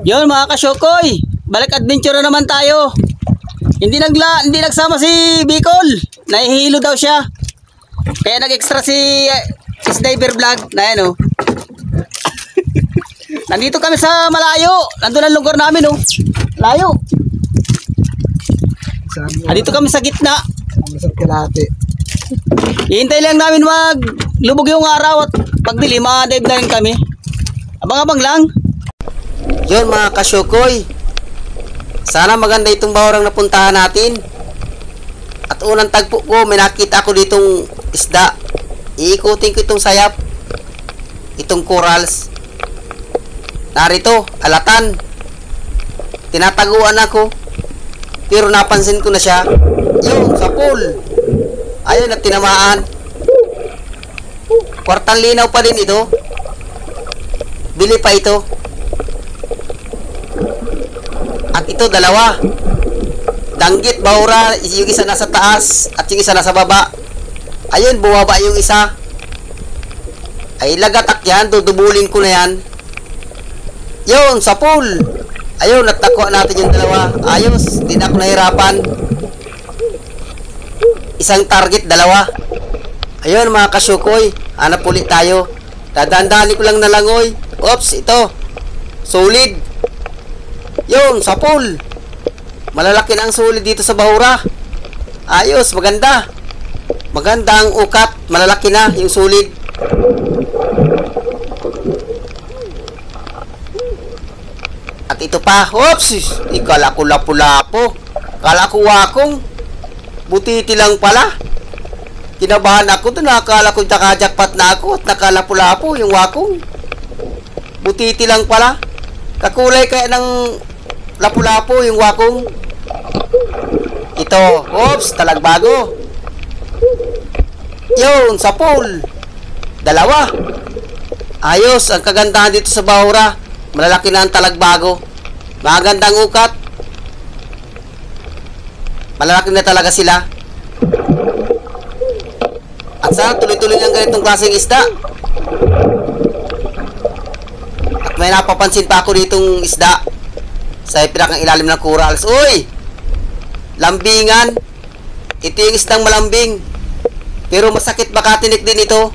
Yun mga kasyokoy, balik adventure na naman tayo. Hindi nagsama si Bicol. Nahihilo daw siya. Kaya nag-extra si Sniper Vlog na yan oh. Nandito kami sa malayo. Nandun ang lugar namin oh. Layo. Nandito kami sa gitna. Hihintay lang namin lubog yung araw at pagdilim, dive na rin kami. Abang-abang lang. Yun mga kasyokoy, sana maganda itong bahurang napuntahan natin. At unang tagpo ko, may nakita ako ditong isda. Iikutin ko itong sayap, itong corals. Narito, alatan. Tinataguan ako, pero napansin ko na siya. Yun, sa pool. Ayun, at tinamaan. Kwartang linaw pa din ito. Bili pa ito. At ito dalawa. Danggit, bahura, yung isa nasa taas at yung isa nasa baba. Ayun, bumaba yung isa. Ay lagatak yan, dudubulin ko na yan. Yun, sa pool. Ayun, natakuha natin yung dalawa. Ayos, di na ako nahirapan. Isang target, dalawa. Ayun mga kasyokoy, hanap ulit tayo. Dadandali ko lang na langoy. Oops, ito. Solid. Yun, sa pool. Malalaki na ang solid dito sa bahura. Ayos, maganda. Maganda ang ukat. Malalaki na yung solid. At ito pa. Oops, ikala ko lapu-lapo. Kala ko wakong. Butiti lang pala. Kinabahan ako doon. Nakakala ko nakajakpat na ako at nakalapu-lapo yung wakong. Butiti lang pala. Kakulay kaya ng lapu-lapo yung wakong. Ito. Oops, talagbago. Yun, sa pool. Dalawa. Ayos, ang kagandahan dito sa bahura. Malalaki na ang talagbago. Magandang ukat. Malalaki na talaga sila. At sana tuloy-tuloy ng ganitong klaseng isda. At may napapansin pa ako ditong isda sa pinakang ilalim ng corals. Uy! Lambingan. Ito yung isdang malambing. Pero masakit baka tinik din ito.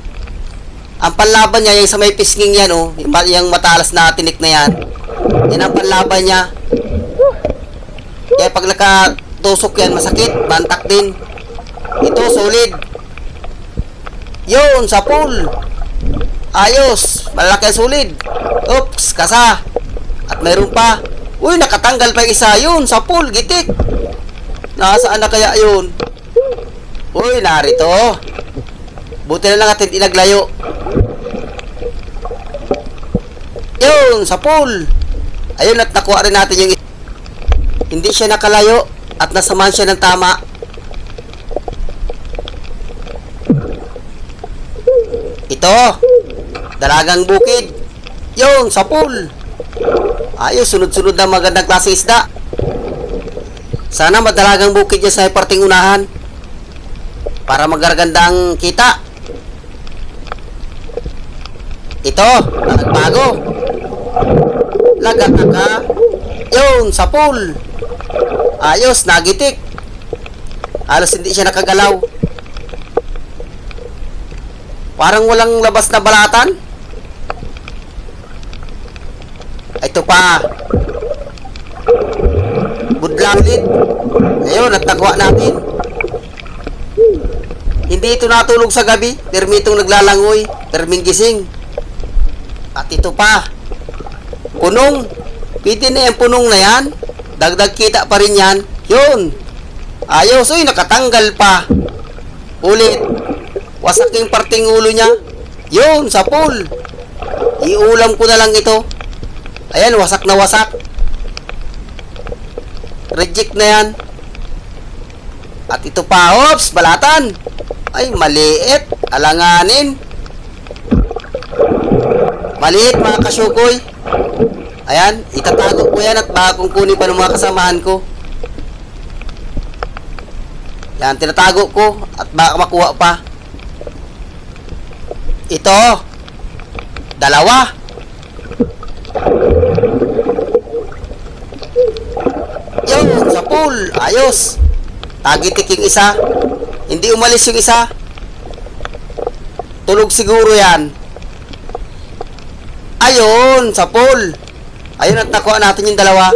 Ang panlaban niya, yung sa may pisnging yan oh. Yung matalas na tinik na yan. Yan ang panlaban niya. Kaya pag nakatusok yan, masakit. Bantak din. Ito, solid. Yun, sa pool. Ayos. Malaki ang solid. Oops, kasa. At mayroon pa. Uy, nakatanggal pa yung isa. Yun, sa pool, gitik. Nasaan na kaya yun? Uy, narito. Buti na lang atin inaglayo. Yun, sa pool. Ayun, at nakuha rin natin yung hindi siya nakalayo at nasaman siya ng tama. Ito, dalagang bukid. Yun, sa pool. Ayos, sunod-sunod na magandang klase isda. Sana madalagang bukid niya sa parting unahan para magaraganda ang kita. Ito, nagbago. Lagat ka. Yun, sa pool. Ayos, nagitik. Halos hindi siya nakagalaw. Parang walang labas na balatan. Ito pa. Budlanglit. Ayun, at nakuha natin. Hindi ito natulog sa gabi. Permi itong naglalangoy. Perming gising. At ito pa. Punong. Pwede na yung punong na yan. Dagdag kita pa rin yan. Yun. Ayos. Uy, nakatanggal pa. Ulit. Wasak yung parting ulo niya. Yun, sa pool. Iulam ko na lang ito. Ayan, wasak na wasak. Reject na yan. At ito pa. Oops, balatan. Ay, maliit. Alanganin. Maliit mga kasyokoy. Ayan, itatago ko yan at baka kung kunin pa ng mga kasamahan ko. Yan, tinatago ko at baka makuha pa. Ito. Dalawa. pool. Ayos. Tagitik yung isa. Hindi umalis yung isa. Tulog siguro yan. Ayun, sa pool. Ayun, at nakuha natin yung dalawa.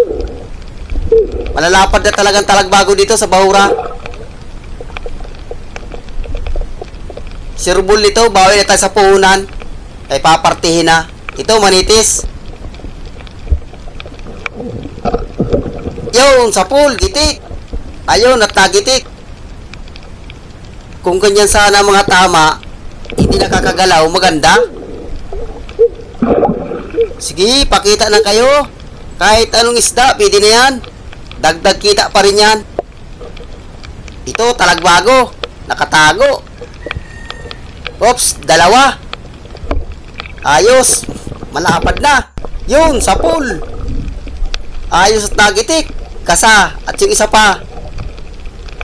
Malalapad na talagang talagbago dito sa bahura. Sirbol nito, bawi na tayo sa puhunan. Ay papartihin na. Ito, manitis. Yun, sa pool, gitik. Ayun, at nagitik. Kung ganyan sana mga tama, hindi nakakagalaw, maganda. Sige, pakita na kayo. Kahit anong isda, pwede na yan. Dagdag kita pa rin yan. Ito, talagbago. Nakatago. Oops, dalawa. Ayos. Malapad na. Yun, sa pool. Ayos at nagitik. Kasa. At yung isa pa.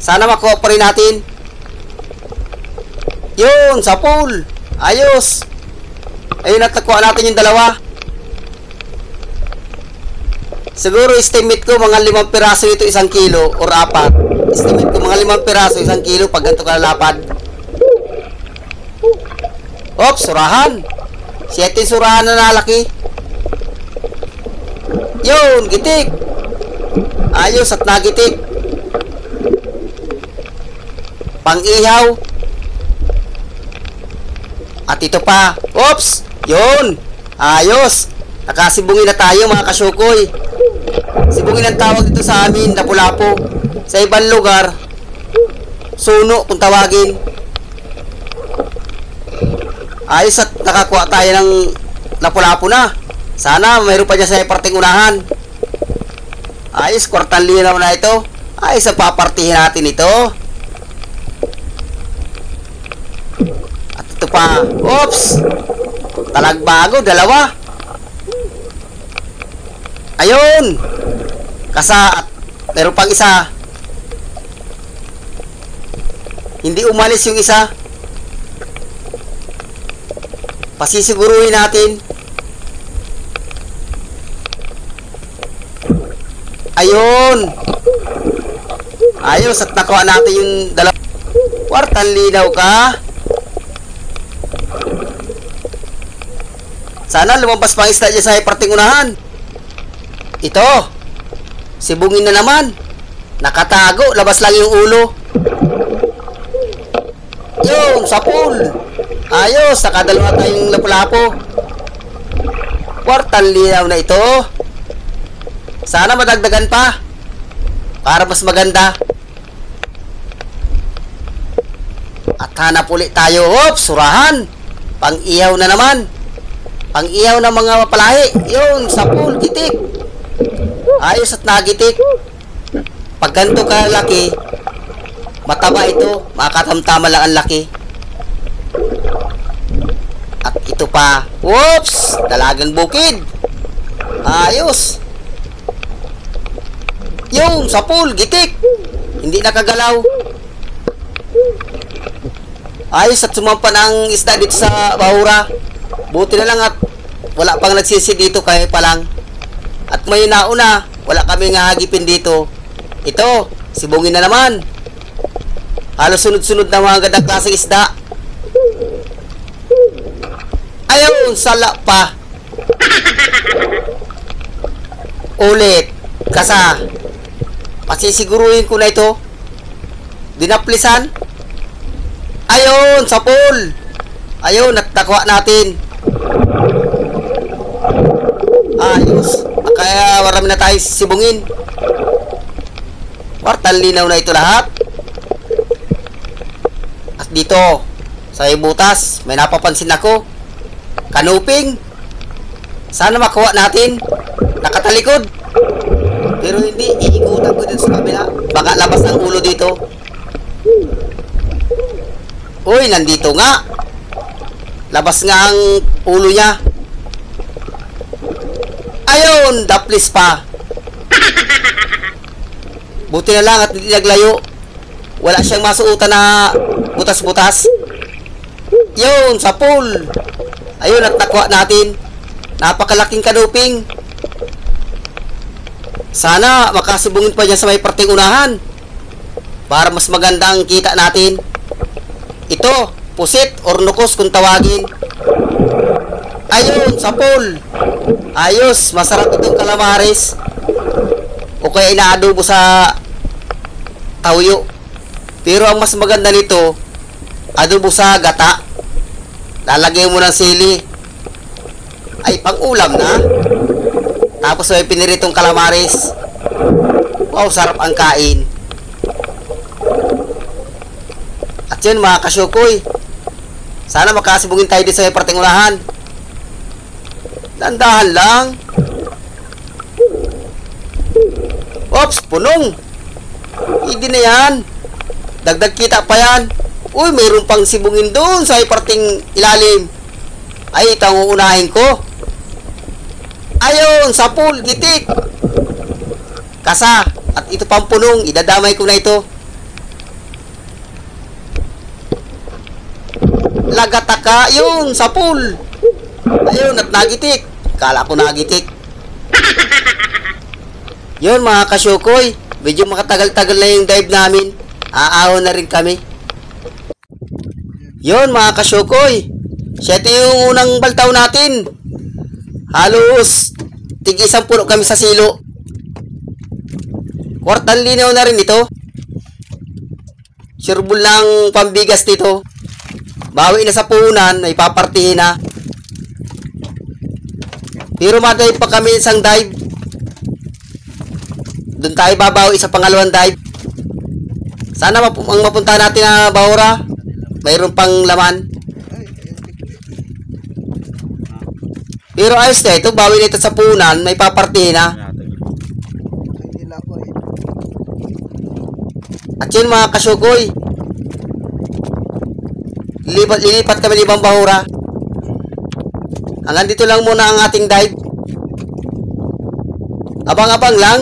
Sana makuha pa rin natin. Yun, sa pool. Ayos. Ayun, at nakuha natin yung dalawa. Siguro estimate ko mga 5 piraso ito 1 kilo or 4. Estimate ko mga 5 piraso 1 kilo pag ganito kalalapad. Oops, surahan. 7 surahan na nalaki. Yun, gitik. Ayos at nagitik. Pang-ihaw. At ito pa. Oops, yun. Ayos. Nakasibungin na tayo mga kasyukoy. Sibungin ang tawag dito sa amin, Lapu-Lapu. Sa ibang lugar, suno kung tawagin. Ayos at nakakuha tayo ng Lapu-Lapu na. Sana mayroon pa dyan sa parting unahan. Ayos, kwartang linaw na ito. Ayos, papartihin natin ito. At ito pa. Oops, talagbago, dalawa. Ayun. Kasa at meron pang isa. Hindi umalis yung isa. Pasisiguruhin natin. Ayun. Ayos at nakuha natin yung dalawa. Kwartang linaw ka. Sana lumabas pang isda dyan sa parting unahan. Ito. Sibungin na naman. Nakatago. Labas lang yung ulo. Yun, sa pool. Ayos. Nakadalawa tayong Lapu-Lapu. Kwartang linaw na ito. Sana madagdagan pa. Para mas maganda. At hanap ulit tayo. Oops, surahan. Pang-ihaw na naman. Pang-ihaw ng mga mapalahi. Yun, sa pool. Gitik. Ayos at nagitik. Pag ganito kalaki, mataba ito. Makatamtama lang ang laki. At ito pa. Whoops! Dalagang bukid. Ayos. Yung sa pool, gitik. Hindi nakagalaw. Ayos at sumampan ang isda dito sa bahura. Buti na lang at wala pang nagsisi dito kahit pa lang. At may nauna, wala kami nga hagipin dito. Ito, sibungin na naman. Halos sunod-sunod na mga gandang klaseng isda. Ayun, sala pa. Ulit. Kasa. Pasisiguruhin ko na ito. Dinaplisan. Ayun, sa pool. Ayun, nakuha natin. Ayos. Kaya marami na tayo sibungin. Kwartang linaw na ito lahat. At dito, sa ibutas, may napapansin ako. Kanuping. Sana makuha natin. Nakatalikod. Pero hindi, iikutan ko dito sa kabila. Baka labas ang ulo dito. Uy, nandito nga. Labas nga ang ulo niya. Ayun, daplis pa. Buti na lang at hindi naglayo. Wala siyang masuutan na butas-butas. Yun, sa pool. Ayun, at nakuha natin. Napakalaking kanuping. Sana makasibungin pa dyan sa may parting unahan para mas maganda ang kita natin. Ito, pusit or nukos kung tawagin. Ayun, sapol. Ayos, masarap itong calamares. O kaya inaadobo sa tawyo. Pero ang mas maganda nito, adobo sa gata. Lalagay mo ng sili. Ay, pang-ulam na. Tapos may piniritong calamares. Wow, sarap ang kain. At yun mga kasyukoy, sana makasibungin tayo din sa may parting unahan. Dandahan lang. Ops, punong. Hindi na yan. Dagdag kita pa yan. Uy, mayroon pang sibungin doon sa may parting ilalim. Ay, ito ang uunahin ko. Ayun, sapul, gitik. Kasa. At ito pang punong. Idadamay ko na ito. Lagataka. Yun, sapul. Ayun, at nagitik. Kala ko nagitik. Yun mga kasyukoy, medyo makatagal-tagal na yung dive namin. Aahon na rin kami. Yun mga kasyukoy, siya ito yung unang baltaw natin. Halos tig-isang puno kami sa silo. Kwartang linaw na rin ito. Sureball lang pambigas dito. Bawi na sa puhunan, ay papartihin na. Pero madive pa kami isang dive. Doon tayo babawi sa pangalawang dive. Sana ang mapunta natin na bahura, mayroon pang laman. Pero ayos na ito, bawi na ito sa puhunan, may papartihin na. At yun mga kasyukoy, lilipat kami ng ibang bahura. Hanggang dito lang muna ang ating dive. Abang-abang lang.